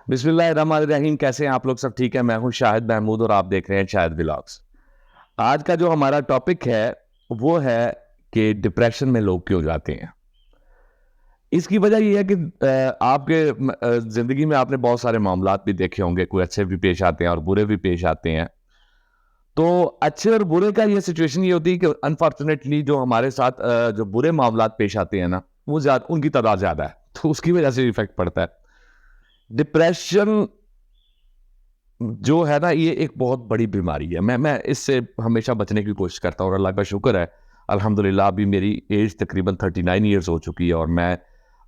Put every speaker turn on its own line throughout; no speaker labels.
बिस्मिल्लाहिर्रहमानिर्रहीम। कैसे हैं आप लोग? सब ठीक है? मैं हूं शाहिद महमूद और आप देख रहे हैं शाहिद व्लॉग्स। आज का जो हमारा टॉपिक है वो है कि डिप्रेशन में लोग क्यों जाते हैं। इसकी वजह ये है कि आपके जिंदगी में आपने बहुत सारे मामलात भी देखे होंगे, कोई अच्छे भी पेश आते हैं और बुरे भी पेश आते हैं। तो अच्छे और बुरे का ये सिचुएशन ये होती है कि अनफॉर्चुनेटली जो हमारे साथ जो बुरे मामलात पेश आते हैं ना, वो उनकी तादाद ज्यादा है, तो उसकी वजह से इफेक्ट पड़ता है। डिप्रेशन जो है ना, ये एक बहुत बड़ी बीमारी है। मैं इससे हमेशा बचने की कोशिश करता हूँ और अल्लाह का शुक्र है, अल्हम्दुलिल्लाह अभी मेरी एज तकरीबन 39 ईयर्स हो चुकी है और मैं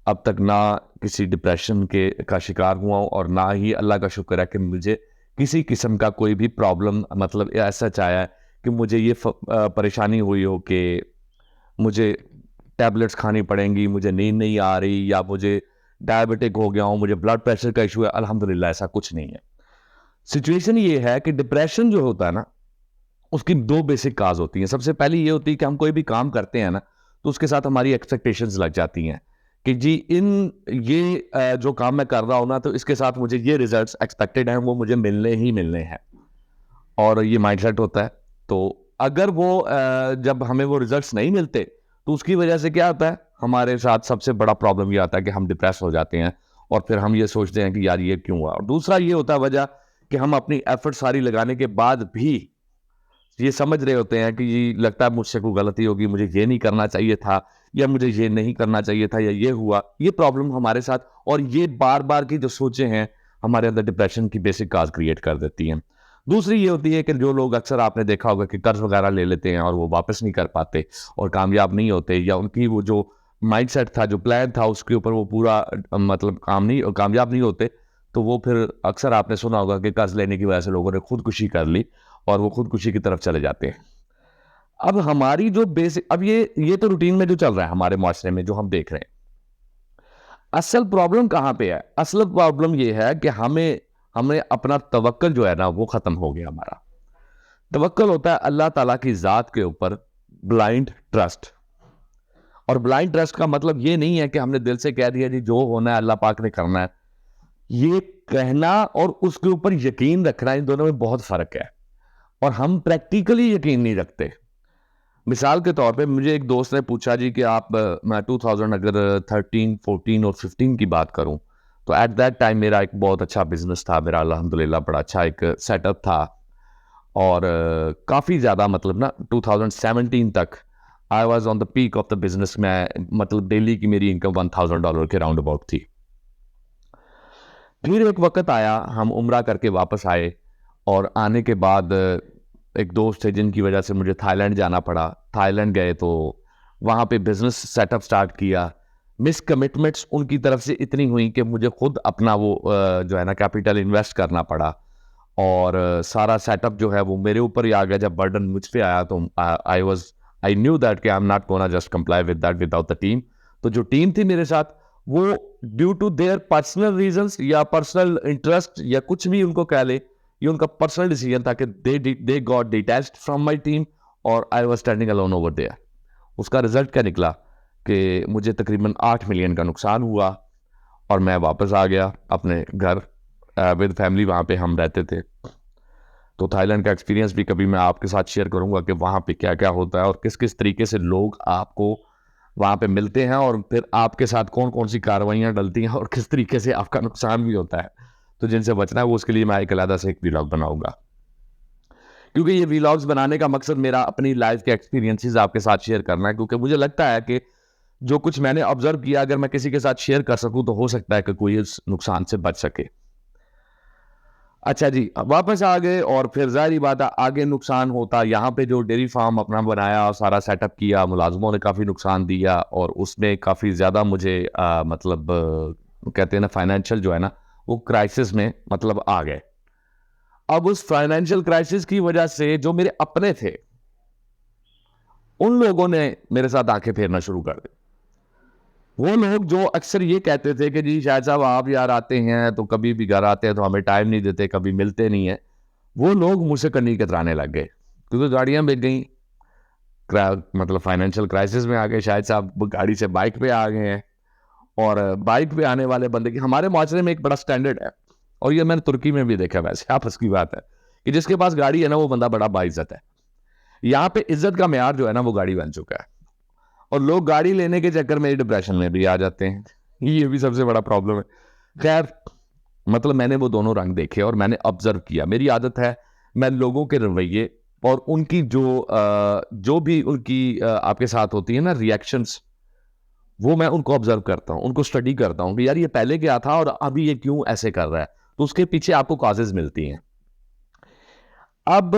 अब तक ना किसी डिप्रेशन के का शिकार हुआ हूँ और ना ही अल्लाह का शुक्र है कि मुझे किसी किस्म का कोई भी प्रॉब्लम मतलब ऐसा चाहा है कि मुझे ये परेशानी हुई हो कि मुझे टैबलेट्स खानी पड़ेंगी, मुझे नींद नहीं आ रही, या मुझे डायबिटिक हो गया हूँ, मुझे ब्लड प्रेशर का इशू है। अल्हम्दुलिल्लाह ऐसा कुछ नहीं है। सिचुएशन ये है कि डिप्रेशन जो होता है ना, उसकी दो बेसिक काज होती हैं। सबसे पहली ये होती है कि हम कोई भी काम करते हैं ना, तो उसके साथ हमारी एक्सपेक्टेशंस लग जाती हैं कि जी जो काम मैं कर रहा हूं ना, तो इसके साथ मुझे ये रिजल्ट्स एक्सपेक्टेड हैं, वो मुझे मिलने ही मिलने हैं। और ये माइंडसेट होता है। तो अगर वो जब हमें वो रिजल्ट्स नहीं मिलते, तो उसकी वजह से क्या होता है, हमारे साथ सबसे बड़ा प्रॉब्लम ये आता है कि हम डिप्रेस हो जाते हैं और फिर हम ये सोचते हैं कि यार ये क्यों हुआ। और दूसरा ये होता है वजह कि हम अपनी एफर्ट सारी लगाने के बाद भी ये समझ रहे होते हैं कि ये लगता है मुझसे कोई गलती होगी, मुझे ये नहीं करना चाहिए था, या मुझे ये नहीं करना चाहिए था, या ये हुआ। ये प्रॉब्लम हमारे साथ, और ये बार बार की जो सोचें हैं हमारे अंदर डिप्रेशन की बेसिक काज क्रिएट कर देती हैं। दूसरी ये होती है कि जो लोग, अक्सर आपने देखा होगा कि कर्ज वगैरह ले लेते हैं और वो वापस नहीं कर पाते और कामयाब नहीं होते, या उनकी वो जो माइंडसेट था, जो प्लान था, उसके ऊपर वो पूरा मतलब कामयाब नहीं होते। तो वो फिर अक्सर आपने सुना होगा कि कर्ज लेने की वजह से लोगों ने खुदकुशी कर ली और वो खुदकुशी की तरफ चले जाते हैं। अब हमारी जो बेसिक, अब ये तो रूटीन में जो चल रहा है हमारे माशरे में, जो हम देख रहे हैं। असल प्रॉब्लम कहां पे है? असल प्रॉब्लम ये है कि हमें हमें अपना तवक्कल जो है ना, वो खत्म हो गया। हमारा तवक्कल होता है अल्लाह ताला की जात के ऊपर, ब्लाइंड ट्रस्ट। और ब्लाइंड ट्रस्ट का मतलब ये नहीं है कि हमने दिल से कह दिया जी जो होना है अल्लाह पाक ने करना है। ये कहना और उसके ऊपर यकीन रखना, इन दोनों में बहुत फर्क है। और हम प्रैक्टिकली यकीन नहीं रखते। मिसाल के तौर पे मुझे एक दोस्त ने पूछा जी कि आप मैं 2000 अगर 13 14 और 15 की बात करूं, तो एट दैट टाइम मेरा एक बहुत अच्छा बिजनेस था, मेरा अल्हम्दुलिल्लाह बड़ा अच्छा एक सेटअप था। और काफ़ी ज़्यादा मतलब ना 2017 तक I was on the peak of the business. मैं मतलब डेली की मेरी इनकम $1000 के राउंड अबाउट थी। फिर एक वक्त आया, हम उम्रा करके वापस आए और आने के बाद एक दोस्त थे जिनकी वजह से मुझे थाईलैंड जाना पड़ा। थाईलैंड गए तो वहाँ पे बिजनेस सेटअप स्टार्ट किया। मिस कमिटमेंट्स उनकी तरफ से इतनी हुई कि मुझे खुद अपना वो जो है ना कैपिटल इन्वेस्ट करना पड़ा। और सारा सेटअप जो है वो मेरे ऊपर ही आ गया। जब बर्डन मुझ पे आया तो आई न्यू दैट कि I am not gonna just comply with that without the team. तो जो टीम थी मेरे साथ, वो due to their personal reasons या पर्सनल इंटरेस्ट या कुछ भी उनको कह ले, ये उनका पर्सनल डिसीजन था कि they got detached from my team और I was standing alone over there. उसका रिजल्ट क्या निकला कि मुझे तकरीबन 8 मिलियन का नुकसान हुआ और मैं वापस आ गया अपने घर विद फैमिली। वहाँ पे हम रहते थे। तो थाईलैंड का एक्सपीरियंस भी कभी मैं आपके साथ शेयर करूंगा कि वहाँ पे क्या क्या होता है और किस किस तरीके से लोग आपको वहाँ पे मिलते हैं और फिर आपके साथ कौन कौन सी कार्रवाइयाँ डलती हैं और किस तरीके से आपका नुकसान भी होता है। तो जिनसे बचना है वो, उसके लिए मैं एक अलग से एक व्लॉग बनाऊंगा, क्योंकि ये व्लॉग्स बनाने का मकसद मेरा अपनी लाइफ के एक्सपीरियंसेस आपके साथ शेयर करना है। क्योंकि मुझे लगता है कि जो कुछ मैंने ऑब्जर्व किया, अगर मैं किसी के साथ शेयर कर सकूं तो हो सकता है कि कोई इस नुकसान से बच सके। अच्छा जी, अब वापस आ गए और फिर जाहिर बात है आगे नुकसान होता। यहाँ पे जो डेयरी फार्म अपना बनाया और सारा सेटअप किया, मुलाजमों ने काफ़ी नुकसान दिया और उसमें काफ़ी ज़्यादा मुझे मतलब कहते हैं ना, फाइनेंशियल जो है ना, वो क्राइसिस में मतलब आ गए। अब उस फाइनेंशियल क्राइसिस की वजह से जो मेरे अपने थे, उन लोगों ने मेरे साथ आंखें फेरना शुरू कर दी। वो लोग जो अक्सर ये कहते थे कि जी शायद साहब आप यार आते हैं तो कभी भी घर आते हैं तो हमें टाइम नहीं देते, कभी मिलते नहीं है, वो लोग मुझसे कन्नी कतराने लग गए। क्योंकि गाड़ियां बिक गई, मतलब फाइनेंशियल क्राइसिस में आ गए, शायद साहब गाड़ी से बाइक पे आ गए हैं। और बाइक पे आने वाले बंदे की, हमारे माशरे में एक बड़ा स्टैंडर्ड है और ये मैंने तुर्की में भी देखा, वैसे आपस की बात है कि जिसके पास गाड़ी है ना वो बंदा बड़ा बाइज्जत है। यहाँ पे इज्जत का मेयार जो है ना वो गाड़ी बन चुका है, और लोग गाड़ी लेने के चक्कर में डिप्रेशन में भी आ जाते हैं। ये भी सबसे बड़ा प्रॉब्लम है। खैर, मतलब मैंने वो दोनों रंग देखे और मैंने ऑब्जर्व किया। मेरी आदत है, मैं लोगों के रवैये और उनकी जो भी उनकी आपके साथ होती है ना रिएक्शंस, वो मैं उनको ऑब्जर्व करता हूँ, उनको स्टडी करता हूँ कि यार ये पहले क्या था और अभी ये क्यों ऐसे कर रहा है। तो उसके पीछे आपको कॉजेज मिलती हैं। अब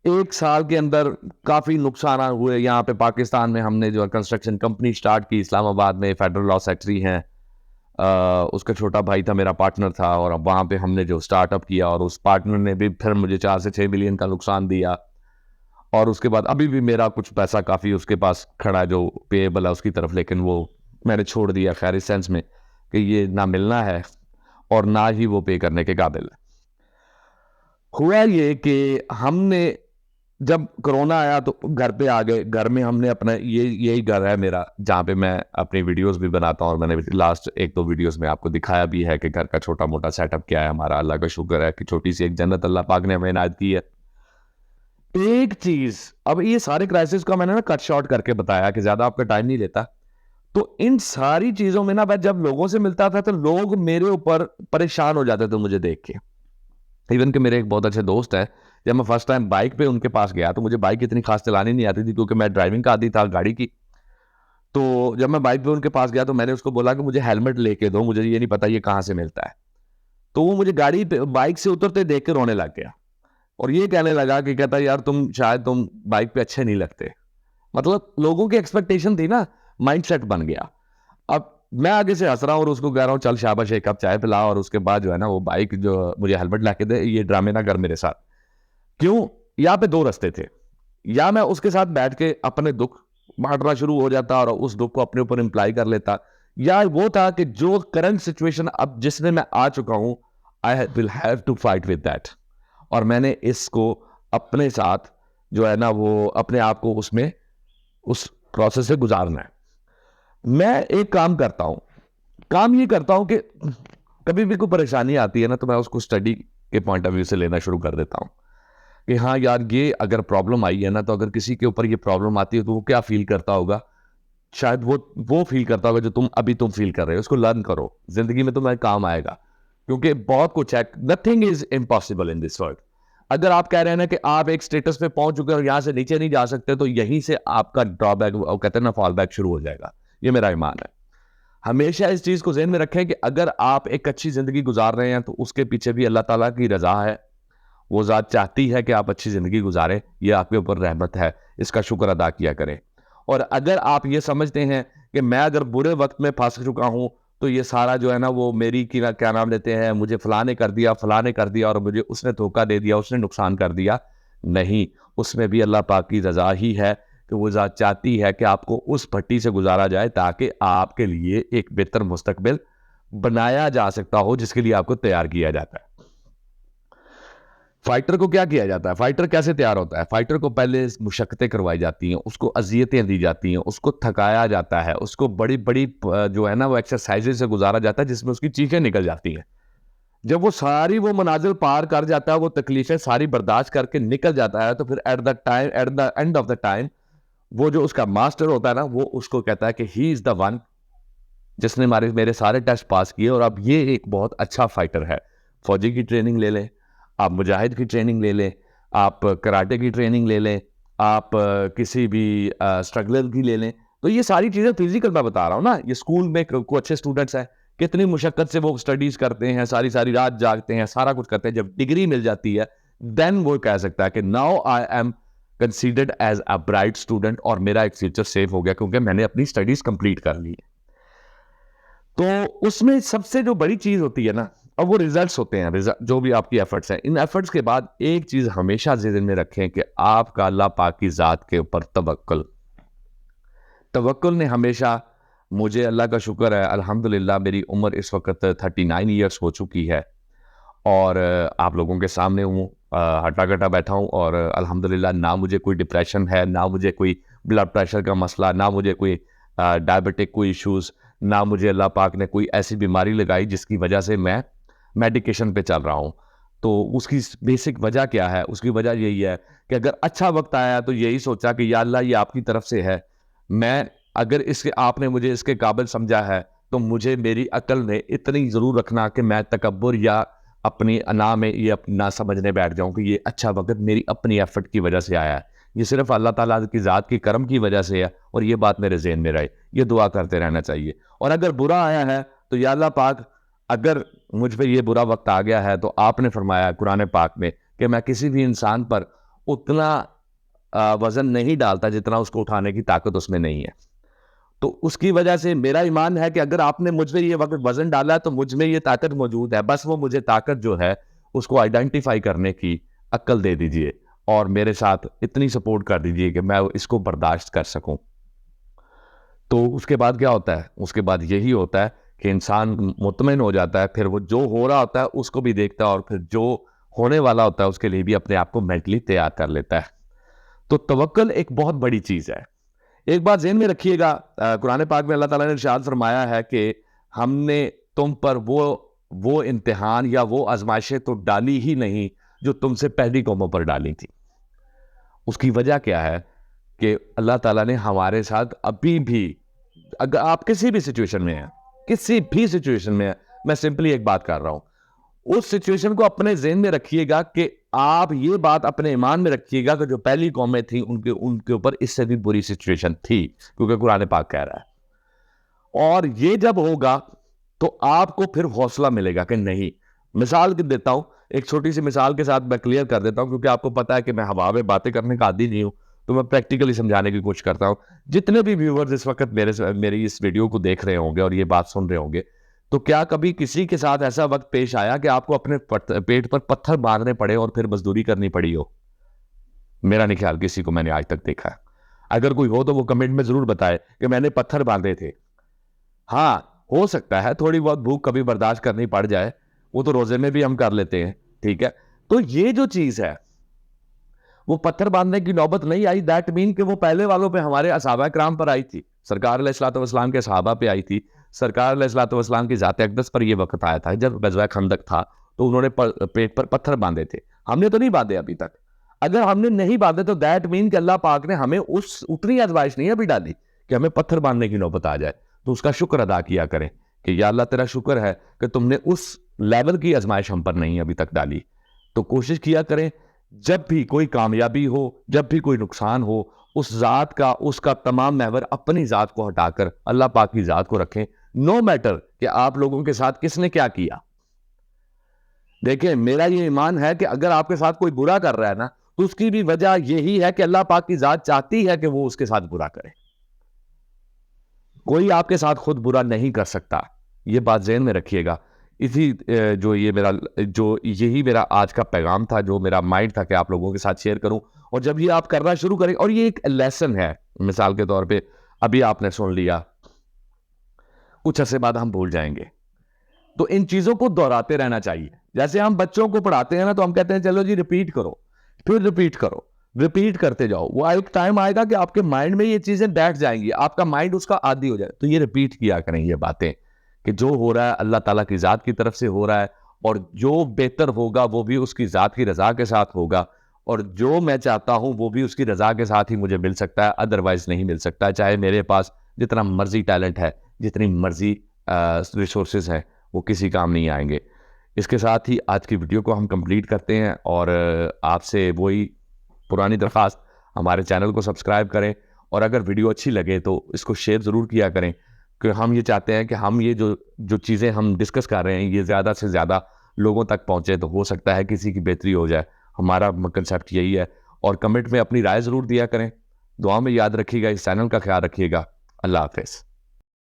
1 साल के अंदर काफी नुकसान हुए। यहाँ पे पाकिस्तान में हमने जो कंस्ट्रक्शन कंपनी स्टार्ट की, इस्लामाबाद में फेडरल लॉ सेक्रेटरी हैं, उसका छोटा भाई था, मेरा पार्टनर था, और अब वहाँ पे हमने जो स्टार्टअप किया और उस पार्टनर ने भी फिर मुझे 4 से 6 मिलियन का नुकसान दिया। और उसके बाद अभी भी मेरा कुछ पैसा काफ़ी उसके पास खड़ा है जो पेएबल है उसकी तरफ, लेकिन वो मैंने छोड़ दिया, खैर इस सेंस में कि ये ना मिलना है और ना ही वो पे करने के काबिल है। हुआ ये कि हमने जब कोरोना आया तो घर पे आ गए। घर में हमने अपना यही घर है मेरा जहाँ पे मैं अपनी वीडियोस भी बनाता हूँ, और मैंने लास्ट 1-2 वीडियोस में आपको दिखाया भी है कि घर का छोटा मोटा सेटअप क्या है हमारा। अल्लाह का शुक्र है कि छोटी सी एक जन्नत अल्लाह पाक ने हमें इनायत की है। एक चीज, अब ये सारे क्राइसिस का मैंने ना कट शॉर्ट करके बताया कि ज्यादा आपका टाइम नहीं लेता। तो इन सारी चीजों में ना मैं जब लोगों से मिलता था तो लोग मेरे ऊपर परेशान हो जाते थे मुझे देख के। इवन कि मेरे एक बहुत अच्छे दोस्त है, जब मैं फर्स्ट टाइम बाइक पे उनके पास गया तो मुझे बाइक इतनी खास चलानी नहीं आती थी क्योंकि मैं ड्राइविंग का आदी था गाड़ी की। तो जब मैं बाइक पे उनके पास गया तो मैंने उसको बोला कि मुझे हेलमेट लेके दो, मुझे ये नहीं पता ये कहाँ से मिलता है। तो वो मुझे गाड़ी पे बाइक से उतरते देख के रोने लग गया और ये कहने लगा कि कहता यार तुम बाइक पे अच्छे नहीं लगते। मतलब लोगों की एक्सपेक्टेशन थी ना, माइंडसेट बन गया। अब मैं आगे से हंस रहा हूँ और उसको कह रहा हूँ चल शाबाश एक कप चाय पिला, और उसके बाद जो है ना वो बाइक जो मुझे हेलमेट ला के दे, ये ड्रामे ना कर मेरे साथ। क्यों? यहाँ पे 2 रास्ते थे। या मैं उसके साथ बैठ के अपने दुख बांटना शुरू हो जाता और उस दुख को अपने ऊपर इंप्लाई कर लेता, या वो था कि जो करंट सिचुएशन अब जिसमें मैं आ चुका हूं, I will have to fight with that, और मैंने इसको अपने साथ जो है ना वो अपने आप को उसमें उस प्रोसेस से गुजारना है। मैं एक काम करता हूं, काम ये करता हूं कि कभी भी कोई परेशानी आती है ना तो मैं उसको स्टडी के पॉइंट ऑफ व्यू से लेना शुरू कर देता हूं कि हाँ यार ये अगर प्रॉब्लम आई है ना, तो अगर किसी के ऊपर ये प्रॉब्लम आती है तो वो क्या फील करता होगा, शायद वो फील करता होगा जो तुम फील कर रहे हो। उसको लर्न करो, जिंदगी में तुम्हारे काम आएगा, क्योंकि बहुत कुछ है। Nothing is impossible in this world. अगर आप कह रहे हैं ना कि आप एक स्टेटस पे पहुंच चुके हैं और यहां से नीचे नहीं जा सकते, तो यहीं से आपका ड्रॉबैक, कहते हैं ना फॉल बैक, शुरू हो जाएगा। ये मेरा ईमान है। हमेशा इस चीज को ज़हन में रखें कि अगर आप एक अच्छी जिंदगी गुजार रहे हैं तो उसके पीछे भी अल्लाह ताला की रजा है। वो ज़ात चाहती है कि आप अच्छी ज़िंदगी गुजारें, ये आपके ऊपर रहमत है, इसका शुक्र अदा किया करें। और अगर आप ये समझते हैं कि मैं अगर बुरे वक्त में फंस चुका हूं तो ये सारा जो है ना वो मेरी की ना क्या नाम लेते हैं, मुझे फलां ने कर दिया और मुझे उसने धोखा दे दिया, उसने नुकसान कर दिया, नहीं, उसमें भी अल्लाह पाक की रजा ही है कि वो ज़ात चाहती है कि आपको उस भट्टी से गुजारा जाए ताकि आपके लिए एक बेहतर मुस्तकबिल बनाया जा सकता हो, जिसके लिए आपको तैयार किया जाता है। फाइटर को क्या किया जाता है? फाइटर कैसे तैयार होता है? फाइटर को पहले मुशक्कतें करवाई जाती हैं, उसको अजियतें दी जाती हैं, उसको थकाया जाता है, उसको बड़ी बड़ी जो है ना वो एक्सरसाइजेज से गुजारा जाता है जिसमें उसकी चीखें निकल जाती हैं। जब वो सारी वो मनाजिल पार कर जाता है, वो तकलीफें सारी बर्दाश्त करके निकल जाता है, तो फिर at the end of the time वो जो उसका मास्टर होता है ना, वो उसको कहता है कि ही इज द वन जिसने मेरे सारे टेस्ट पास किए और अब ये एक बहुत अच्छा फाइटर है। फौजी की ट्रेनिंग ले लें, आप मुजाहिद की ट्रेनिंग ले लें, आप कराटे की ट्रेनिंग ले लें, आप किसी भी स्ट्रगलर की ले लें। तो ये सारी चीज़ें फिजिकल मैं बता रहा हूँ ना, ये स्कूल में को अच्छे स्टूडेंट्स हैं, कितनी मुशक्कत से वो स्टडीज़ करते हैं, सारी सारी रात जागते हैं, सारा कुछ करते हैं। जब डिग्री मिल जाती है देन वो कह सकता है कि now I am considered as a bright student, और मेरा एक फ्यूचर सेफ हो गया क्योंकि मैंने अपनी स्टडीज़ कंप्लीट कर ली है। तो उसमें सबसे जो बड़ी चीज़ होती है ना, अब वो रिजल्ट्स होते हैं, जो भी आपकी एफर्ट्स हैं। इन एफर्ट्स के बाद एक चीज़ हमेशा ज़हन में रखें कि आपका अल्लाह पाक की ज़ात के ऊपर तवक्कुल ने हमेशा, मुझे अल्लाह का शुक्र है अल्हम्दुलिल्लाह मेरी उम्र इस वक्त 39 ईयर्स हो चुकी है और आप लोगों के सामने हूँ, हटा कटा बैठा हूँ, और अल्हम्दुलिल्लाह ना मुझे कोई डिप्रेशन है, ना मुझे कोई ब्लड प्रेशर का मसला, ना मुझे कोई डायबिटिक कोई इश्यूज़, ना मुझे अल्लाह पाक ने कोई ऐसी बीमारी लगाई जिसकी वजह से मैं मेडिकेशन पे चल रहा हूँ, तो उसकी बेसिक वजह क्या है? उसकी वजह यही है कि अगर अच्छा वक्त आया तो यही सोचा कि या अल्लाह ये आपकी तरफ से है, मैं अगर इसके आपने मुझे इसके काबिल समझा है तो मुझे मेरी अकल में इतनी ज़रूर रखना कि मैं तकब्बुर या अपनी अना में ये ना समझने बैठ जाऊं कि ये अच्छा वक्त मेरी अपनी एफर्ट की वजह से आया है, ये सिर्फ अल्लाह ताला की ज़ात की करम की वजह से है, और ये बात मेरे ज़हन में रहे। ये दुआ करते रहना चाहिए। और अगर बुरा आया है तो या अल्लाह पाक, अगर मुझ पे ये बुरा वक्त आ गया है तो आपने फरमाया कुरान पाक में कि मैं किसी भी इंसान पर उतना वजन नहीं डालता जितना उसको उठाने की ताकत उसमें नहीं है। तो उसकी वजह से मेरा ईमान है कि अगर आपने मुझ में ये वक्त वजन डाला है तो मुझ में ये ताकत मौजूद है, बस वो मुझे ताकत जो है उसको आइडेंटिफाई करने की अक्ल दे दीजिए और मेरे साथ इतनी सपोर्ट कर दीजिए कि मैं इसको बर्दाश्त कर सकूं। तो उसके बाद क्या होता है? उसके बाद यही होता है कि इंसान मुतमिन हो जाता है, फिर वो जो हो रहा होता है उसको भी देखता है और फिर जो होने वाला होता है उसके लिए भी अपने आप को मेंटली तैयार कर लेता है। तो तवक्कुल एक बहुत बड़ी चीज है। एक बात ज़हन में रखिएगा, कुरान पाक में अल्लाह ताला ने इरशाद फरमाया है कि हमने तुम पर वो इम्तिहान या वो आजमाइशें तो डाली ही नहीं जो तुमसे पहली कौमों पर डाली थी। उसकी वजह क्या है कि अल्लाह ताला ने हमारे साथ अभी भी, अगर आप किसी भी सिचुएशन में हैं, किसी भी सिचुएशन में हैं, मैं सिंपली एक बात कर रहा हूं, उस सिचुएशन को अपने ज़हन में रखिएगा कि आप ये बात अपने ईमान में रखिएगा कि जो पहली कौमें थी उनके उनके ऊपर इससे भी बुरी सिचुएशन थी, क्योंकि कुरान पाक कह रहा है। और ये जब होगा तो आपको फिर हौसला मिलेगा कि नहीं। मिसाल देता हूं, एक छोटी सी मिसाल के साथ मैं क्लियर कर देता हूं, क्योंकि आपको पता है कि मैं हवा में बातें करने का आदी नहीं हूं, तो मैं प्रैक्टिकली समझाने की कोशिश करता हूं। जितने भी व्यूअर्स इस वक्त मेरी इस वीडियो को देख रहे होंगे और ये बात सुन रहे होंगे, तो क्या कभी किसी के साथ ऐसा वक्त पेश आया कि आपको अपने पेट पर पत्थर मारने पड़े और फिर मजदूरी करनी पड़ी हो? मेरा नहीं ख्याल किसी को मैंने आज तक देखा है। अगर कोई हो तो वो कमेंट में जरूर बताए कि मैंने पत्थर बांधे थे। हाँ, हो सकता है थोड़ी बहुत भूख कभी बर्दाश्त करनी पड़ जाए, वो तो रोजे में भी हम कर लेते हैं, ठीक है। तो ये जो चीज है, वो पत्थर बांधने की नौबत नहीं आई, दैट मीन कि वो पहले वालों पे, हमारे असहाबा किराम पर आई थी, सरकार अलैहिस्सलातु वस्सलाम के सहाबा पे आई थी। सरकार अलैहिस्सलातु वस्सलाम की जात अक़दस पर ये वक्त आया था जब ग़ज़वा खंदक था, तो उन्होंने पेट पर पत्थर बांधे थे। हमने तो नहीं बांधे अभी तक। अगर हमने नहीं बांधे तो दैट मीन कि अल्लाह पाक ने हमें उस उतनी आज़माइश नहीं अभी डाली कि हमें पत्थर बांधने की नौबत आ जाए। तो उसका शुक्र अदा किया करें कि या अल्लाह तेरा शुक्र है कि तुमने उस लेवल की आजमाइश हम पर नहीं अभी तक डाली। तो कोशिश किया करें, जब भी कोई कामयाबी हो, जब भी कोई नुकसान हो, उस जात का, उसका तमाम महवर अपनी जात को हटाकर अल्लाह पाक की जात को रखें, नो मैटर कि आप लोगों के साथ किसने क्या किया। देखें, मेरा ये ईमान है कि अगर आपके साथ कोई बुरा कर रहा है ना, तो उसकी भी वजह यही है कि अल्लाह पाक की जात चाहती है कि वो उसके साथ बुरा करे। कोई आपके साथ खुद बुरा नहीं कर सकता, ये बात ज़हन में रखिएगा। इसी यही मेरा आज का पैगाम था, जो मेरा माइंड था कि आप लोगों के साथ शेयर करूं। और जब ये आप करना शुरू करें, और ये एक लेसन है, मिसाल के तौर पे अभी आपने सुन लिया, कुछ अरसे बाद हम भूल जाएंगे। तो इन चीजों को दोहराते रहना चाहिए। जैसे हम बच्चों को पढ़ाते हैं ना, तो हम कहते हैं चलो जी रिपीट करो, फिर रिपीट करो, रिपीट करते जाओ। वो एक टाइम आएगा कि आपके माइंड में ये चीजें बैठ जाएंगी, आपका माइंड उसका आदी हो जाए। तो ये रिपीट किया करें ये बातें कि जो हो रहा है अल्लाह ताला की जात की तरफ से हो रहा है, और जो बेहतर होगा वो भी उसकी जात की रजा के साथ होगा, और जो मैं चाहता हूं वो भी उसकी रजा के साथ ही मुझे मिल सकता है, अदरवाइज नहीं मिल सकता। चाहे मेरे पास जितना मर्जी टैलेंट है, जितनी मर्जी रिसोर्सेज हैं, वो किसी काम नहीं आएंगे। इसके साथ ही आज की वीडियो को हम कंप्लीट करते हैं, और आपसे वही पुरानी दरख्वास्त, हमारे चैनल को सब्सक्राइब करें, और अगर वीडियो अच्छी लगे तो इसको शेयर ज़रूर किया करें, कि हम ये चाहते हैं कि हम ये जो चीज़ें हम डिस्कस कर रहे हैं ये ज़्यादा से ज़्यादा लोगों तक पहुँचे, तो हो सकता है किसी की बेहतरी हो जाए। हमारा कंसेप्ट यही है। और कमेंट में अपनी राय ज़रूर दिया करें। दुआ में याद रखिएगा, इस चैनल का ख्याल रखिएगा। अल्लाह हाफ़िज़।